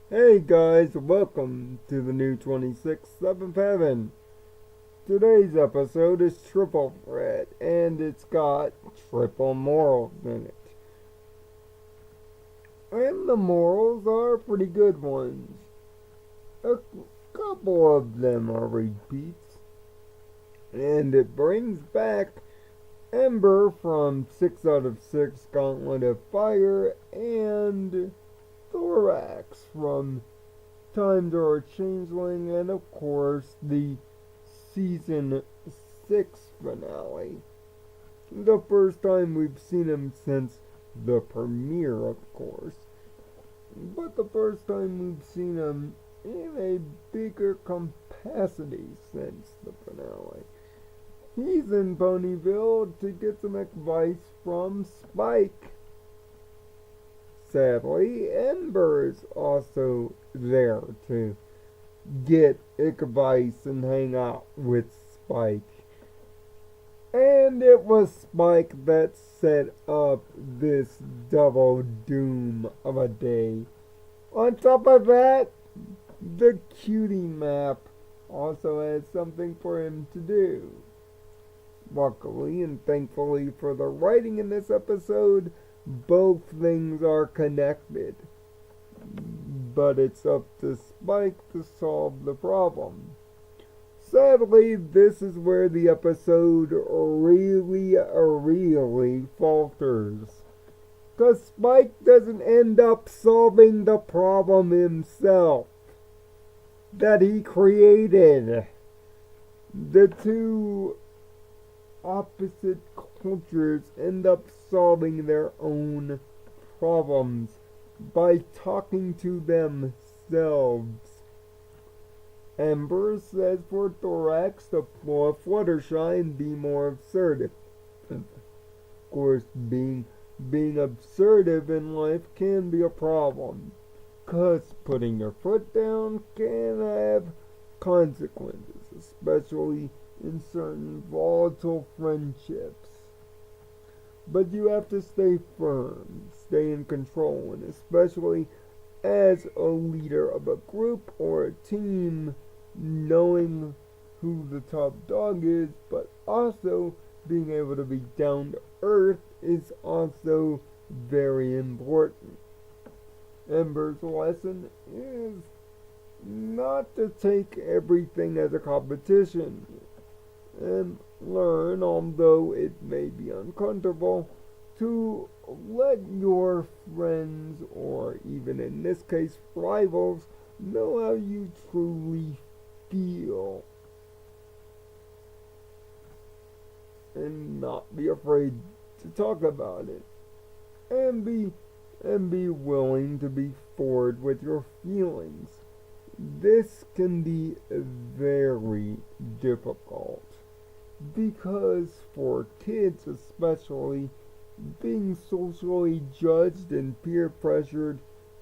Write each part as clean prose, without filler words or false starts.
Hey guys, welcome to the new 26 7th Heaven. Today's episode is triple threat and it's got triple morals in it. And the morals are pretty good ones. A couple of them are repeats. And it brings back Ember from 6 out of 6 Gauntlet of Fire and Thorax from Time Door Changeling, and of course the Season 6 finale. The first time we've seen him since the premiere, of course. But the first time we've seen him in a bigger capacity since the finale. He's in Ponyville to get some advice from Spike. Sadly, Ember is also there to get advice and hang out with Spike. And it was Spike that set up this double doom of a day. On top of that, the cutie map also has something for him to do. Luckily and thankfully for the writing in this episode, both things are connected. But it's up to Spike to solve the problem. Sadly, this is where the episode really falters. Because Spike doesn't end up solving the problem himself that he created. The two opposite cultures end up solving their own problems by talking to themselves. Ember says for Thorax to pull a Fluttershy and be more assertive. Of course, being assertive in life can be a problem, 'cause putting your foot down can have consequences, especially in certain volatile friendships. But you have to stay firm, stay in control, and especially as a leader of a group or a team, knowing who the top dog is, but also being able to be down to earth is also very important. Ember's lesson is not to take everything as a competition and learn, although it may be uncomfortable, to let your friends, or even in this case rivals, know how you truly feel. And not be afraid to talk about it. And be willing to be forward with your feelings. This can be very difficult. Because for kids especially, being socially judged and peer pressured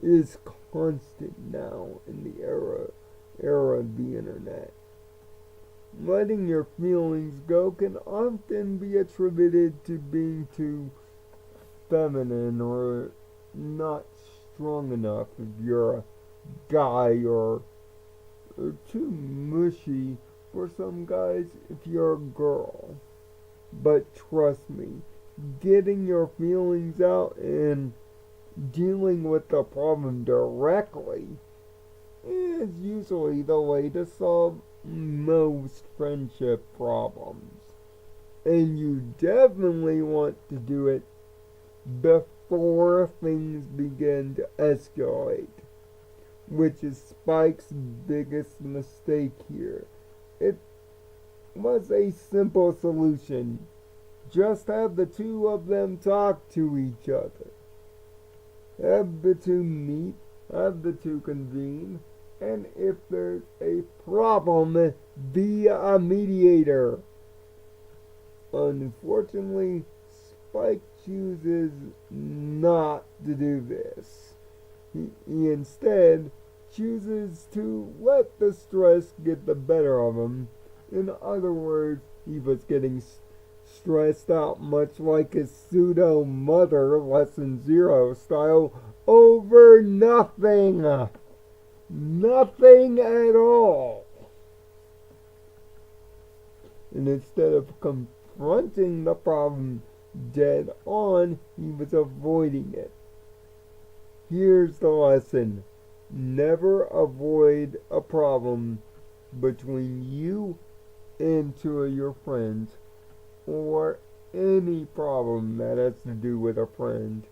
is constant now in the era of the internet. Letting your feelings go can often be attributed to being too feminine or not strong enough if you're a guy, or too mushy for some guys if you're a girl. But trust me, getting your feelings out and dealing with the problem directly is usually the way to solve most friendship problems. And you definitely want to do it before things begin to escalate, which is Spike's biggest mistake here. It was a simple solution. Just have the two of them talk to each other. Have the two meet, have the two convene, and if there's a problem, be a mediator. Unfortunately, Spike chooses not to do this. He instead chooses to let the stress get the better of him. In other words, he was getting stressed out much like his pseudo mother, Lesson Zero style, over nothing. nothing at all. And instead of confronting the problem dead on, he was avoiding it. Here's the lesson. Never avoid a problem between you and two of your friends, or any problem that has to do with a friend.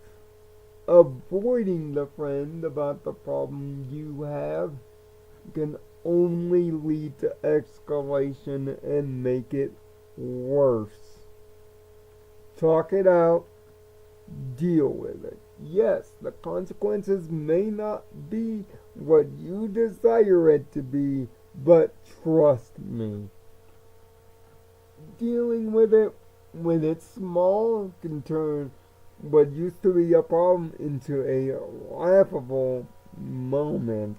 Avoiding the friend about the problem you have can only lead to escalation and make it worse. Talk it out. Deal with it. Yes, the consequences may not be what you desire it to be, but trust me. Dealing with it when it's small can turn what used to be a problem into a laughable moment.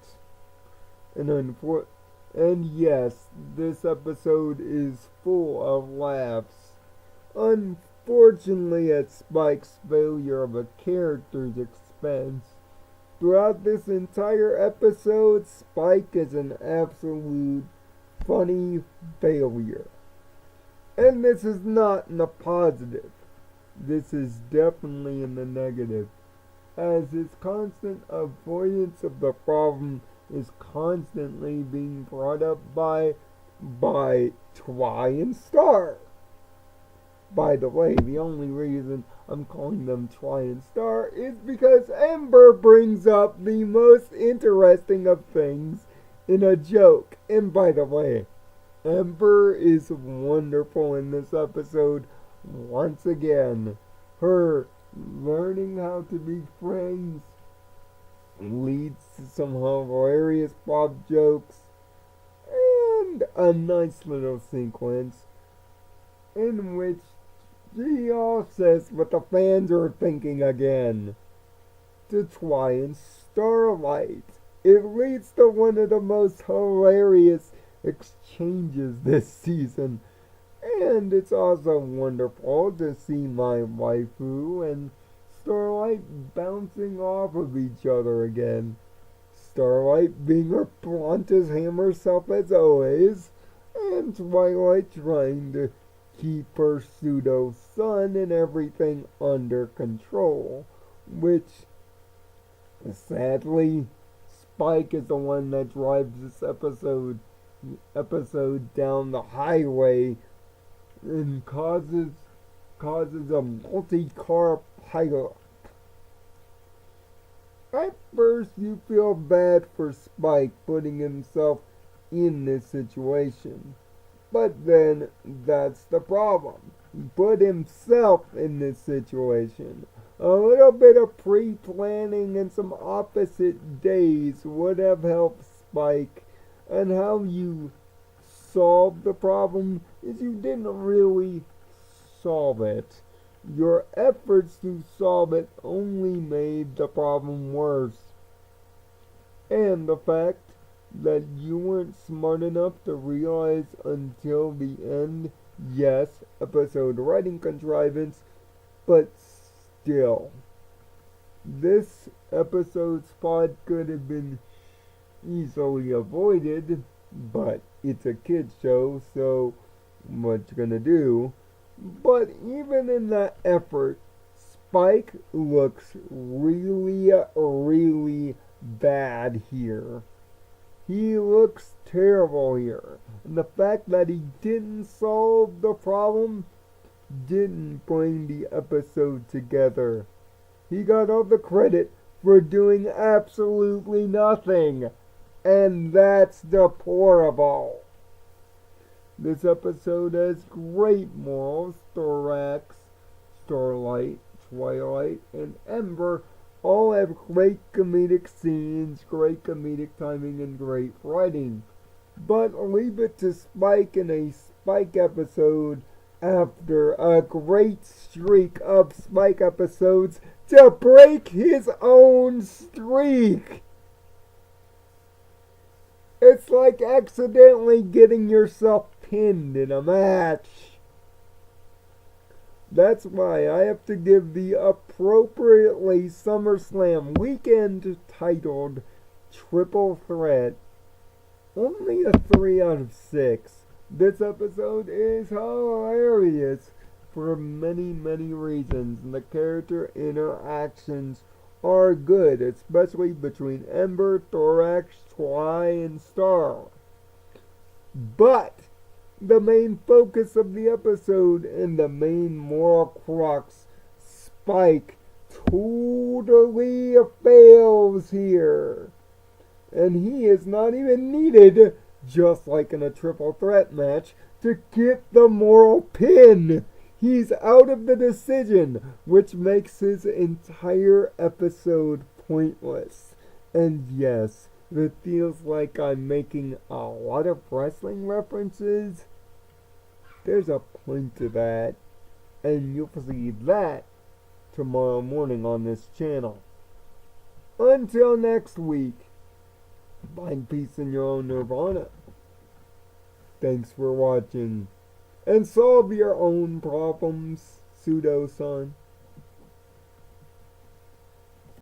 And yes, this episode is full of laughs. Unfortunately, at Spike's failure of a character's expense. Throughout this entire episode, Spike is an absolute funny failure. And this is not in the positive. This is definitely in the negative, as his constant avoidance of the problem is constantly being brought up by Twy and Star. By the way, the only reason I'm calling them Twy and Star is because Ember brings up the most interesting of things in a joke. And by the way, Ember is wonderful in this episode. Once again, her learning how to be friends leads to some hilarious Bob jokes and a nice little sequence in which she all says what the fans are thinking again to Twy and Starlight. It leads to one of the most hilarious exchanges this season. And it's also wonderful to see my waifu and Starlight bouncing off of each other again. Starlight being her blunt as hammer self as always, and Twilight trying to keep her pseudo son and everything under control, which sadly Spike is the one that drives this episode down the highway and causes a multi-car pileup. At first you feel bad for Spike putting himself in this situation. But then that's the problem. He put himself in this situation. A little bit of pre-planning and some opposite days would have helped Spike. And how you solve the problem is you didn't really solve it. Your efforts to solve it only made the problem worse. And the fact that you weren't smart enough to realize until the end, yes, episode writing contrivance, but still. This episode's plot could have been easily avoided, but it's a kid's show, so what you gonna do? But even in that effort, Spike looks really, really bad here. He looks terrible here. And the fact that he didn't solve the problem didn't bring the episode together. He got all the credit for doing absolutely nothing. And that's deplorable. This episode has great morals. Thorax, Starlight, Twilight, and Ember all have great comedic scenes, great comedic timing, and great writing. But leave it to Spike in a Spike episode after a great streak of Spike episodes to break his own streak. It's like accidentally getting yourself pinned in a match. That's why I have to give the appropriately SummerSlam weekend titled triple threat. Only a 3 out of 6. This episode is hilarious for many, many reasons, and the character interactions are good, especially between Ember, Thorax, Try, and Star. But the main focus of the episode and the main moral crux, Spike, totally fails here. And he is not even needed, just like in a triple threat match, to get the moral pin. He's out of the decision, which makes his entire episode pointless. And yes, it feels like I'm making a lot of wrestling references. There's a point to that, and you'll see that tomorrow morning on this channel. Until next week, find peace in your own nirvana. Thanks for watching. And solve your own problems, Pseudo-son.